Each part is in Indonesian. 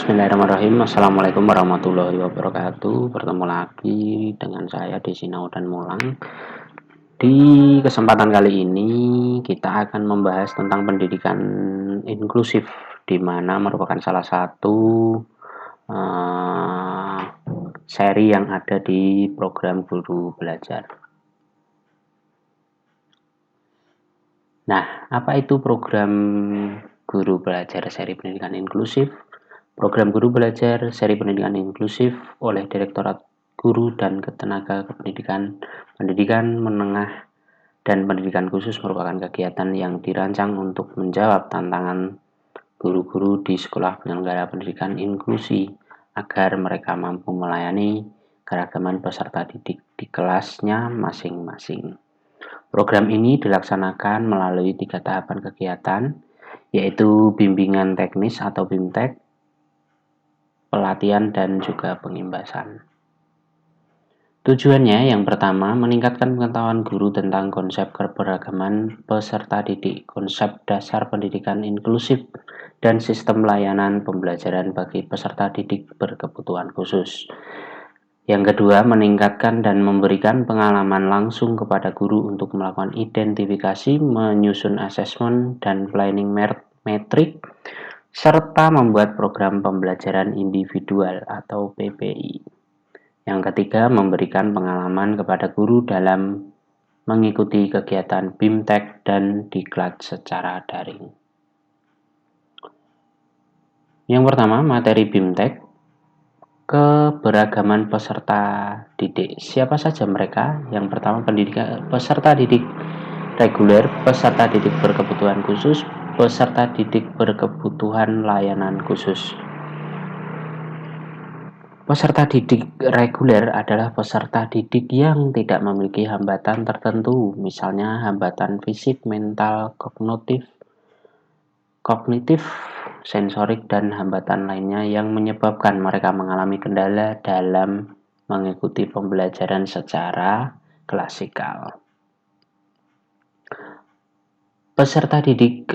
Bismillahirrahmanirrahim. Assalamualaikum warahmatullahi wabarakatuh. Bertemu lagi dengan saya Desi Naudan Mulang. Di kesempatan kali ini kita akan membahas tentang pendidikan inklusif, di mana merupakan salah satu seri yang ada di program Guru Belajar. Nah, apa itu program Guru Belajar seri pendidikan inklusif? Program Guru Belajar seri pendidikan inklusif oleh Direktorat Guru dan Tenaga Pendidikan Menengah dan Pendidikan Khusus merupakan kegiatan yang dirancang untuk menjawab tantangan guru-guru di sekolah penyelenggara pendidikan inklusi agar mereka mampu melayani keragaman peserta didik di kelasnya masing-masing. Program ini dilaksanakan melalui 3 tahapan kegiatan, yaitu bimbingan teknis atau BIMTEK, pelatihan, dan juga pengimbasan. Tujuannya yang pertama, meningkatkan pengetahuan guru tentang konsep keberagaman peserta didik, konsep dasar pendidikan inklusif, dan sistem layanan pembelajaran bagi peserta didik berkebutuhan khusus. Yang kedua, meningkatkan dan memberikan pengalaman langsung kepada guru untuk melakukan identifikasi, menyusun asesmen dan planning metrik, serta membuat program pembelajaran individual atau PPI. Yang ketiga, memberikan pengalaman kepada guru dalam mengikuti kegiatan BIMTEK dan diklat secara daring. Yang pertama, materi BIMTEK, keberagaman peserta didik. Siapa saja mereka? Yang pertama, peserta didik reguler, peserta didik berkebutuhan khusus, peserta didik berkebutuhan layanan khusus. Peserta didik reguler adalah peserta didik yang tidak memiliki hambatan tertentu, misalnya hambatan fisik, mental, kognitif, sensorik, dan hambatan lainnya yang menyebabkan mereka mengalami kendala dalam mengikuti pembelajaran secara klasikal. Peserta didik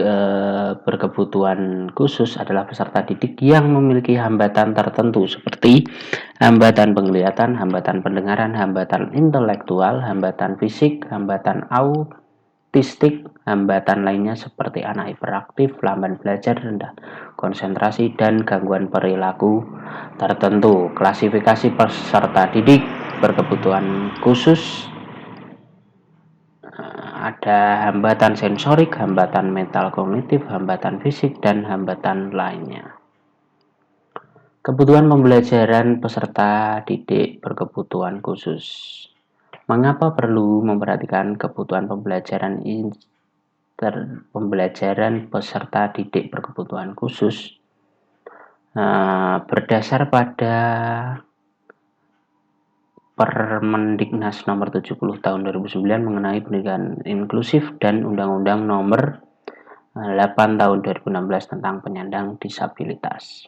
berkebutuhan khusus adalah peserta didik yang memiliki hambatan tertentu seperti hambatan penglihatan, hambatan pendengaran, hambatan intelektual, hambatan fisik, hambatan autistik, hambatan lainnya seperti anak hiperaktif, lamban belajar, rendah konsentrasi, dan gangguan perilaku tertentu. Klasifikasi peserta didik berkebutuhan khusus ada hambatan sensorik, hambatan mental kognitif, hambatan fisik, dan hambatan lainnya. Kebutuhan pembelajaran peserta didik berkebutuhan khusus. Mengapa perlu memperhatikan kebutuhan pembelajaran peserta didik berkebutuhan khusus? Berdasar pada Permendiknas nomor 70 tahun 2009 mengenai pendidikan inklusif dan Undang-Undang nomor 8 tahun 2016 tentang penyandang disabilitas.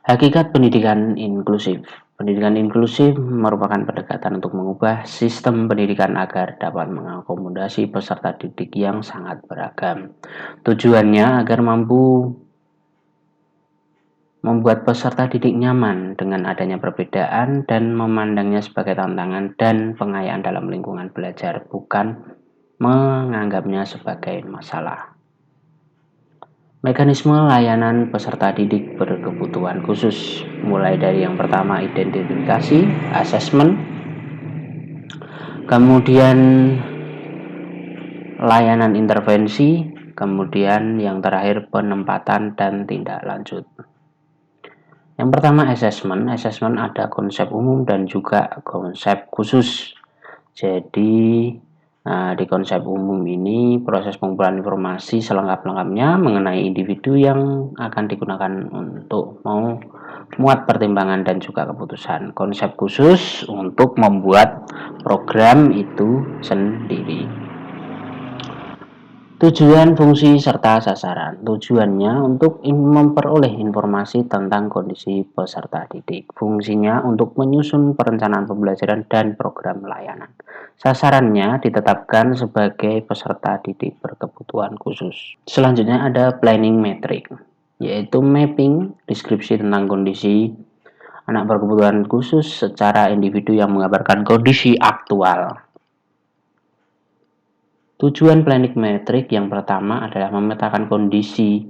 Hakikat pendidikan inklusif. Pendidikan inklusif merupakan pendekatan untuk mengubah sistem pendidikan agar dapat mengakomodasi peserta didik yang sangat beragam. Tujuannya agar mampu membuat peserta didik nyaman dengan adanya perbedaan dan memandangnya sebagai tantangan dan pengayaan dalam lingkungan belajar, bukan menganggapnya sebagai masalah. Mekanisme layanan peserta didik berkebutuhan khusus, mulai dari yang pertama identifikasi, asesmen, kemudian layanan intervensi, kemudian yang terakhir penempatan dan tindak lanjut. Yang pertama asesmen ada konsep umum dan juga konsep khusus. Jadi di konsep umum ini proses pengumpulan informasi selengkap-lengkapnya mengenai individu yang akan digunakan untuk memuat pertimbangan dan juga keputusan. Konsep khusus untuk membuat program itu sendiri. Tujuan, fungsi, serta sasaran. Tujuannya untuk memperoleh informasi tentang kondisi peserta didik. Fungsinya untuk menyusun perencanaan pembelajaran dan program layanan. Sasarannya ditetapkan sebagai peserta didik berkebutuhan khusus. Selanjutnya ada planning metrik. yaitu mapping, deskripsi tentang kondisi anak berkebutuhan khusus secara individu yang menggambarkan kondisi aktual. Tujuan planning metrik yang pertama adalah memetakan kondisi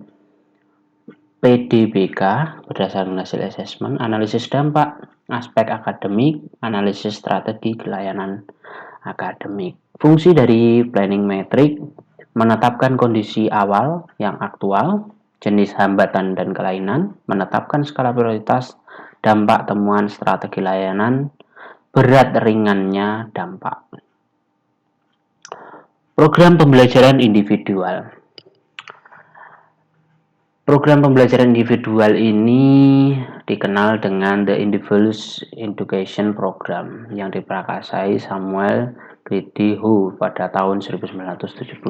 PDBK berdasarkan hasil asesmen, analisis dampak, aspek akademik, analisis strategi layanan akademik. Fungsi dari planning metrik menetapkan kondisi awal yang aktual, jenis hambatan dan kelainan, menetapkan skala prioritas, dampak temuan strategi layanan, berat ringannya dampak. Program pembelajaran individual. Program pembelajaran individual ini dikenal dengan The Individual Education Program yang diprakarsai Samuel Grady Hu pada tahun 1971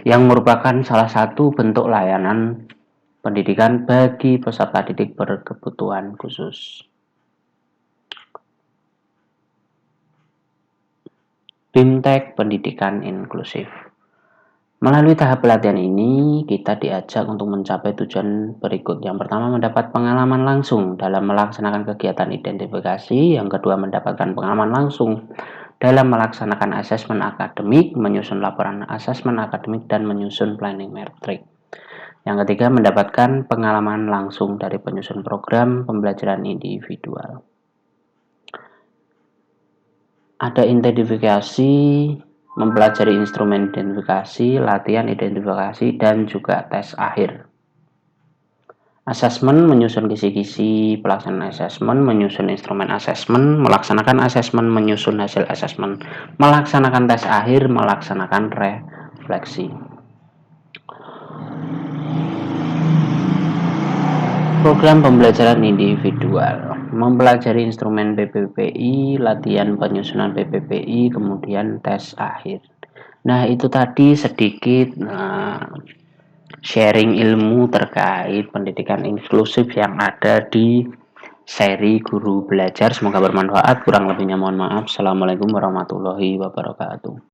yang merupakan salah satu bentuk layanan pendidikan bagi peserta didik berkebutuhan khusus. BIMTEK Pendidikan Inklusif. Melalui tahap pelatihan ini, kita diajak untuk mencapai tujuan berikut. Yang pertama, mendapat pengalaman langsung dalam melaksanakan kegiatan identifikasi. Yang kedua, mendapatkan pengalaman langsung dalam melaksanakan asesmen akademik, menyusun laporan asesmen akademik, dan menyusun planning metrik. Yang ketiga, mendapatkan pengalaman langsung dari penyusun program pembelajaran individual. Ada identifikasi, mempelajari instrumen identifikasi, latihan identifikasi, dan juga tes akhir. Asesmen, menyusun kisi-kisi pelaksanaan asesmen, menyusun instrumen asesmen, melaksanakan asesmen, menyusun hasil asesmen, melaksanakan tes akhir, melaksanakan refleksi. Program pembelajaran individual, mempelajari instrumen PPPI, latihan penyusunan PPPI, kemudian tes akhir. Nah, itu tadi sedikit sharing ilmu terkait pendidikan inklusif yang ada di seri Guru Belajar. Semoga bermanfaat, kurang lebihnya mohon maaf. Assalamualaikum warahmatullahi wabarakatuh.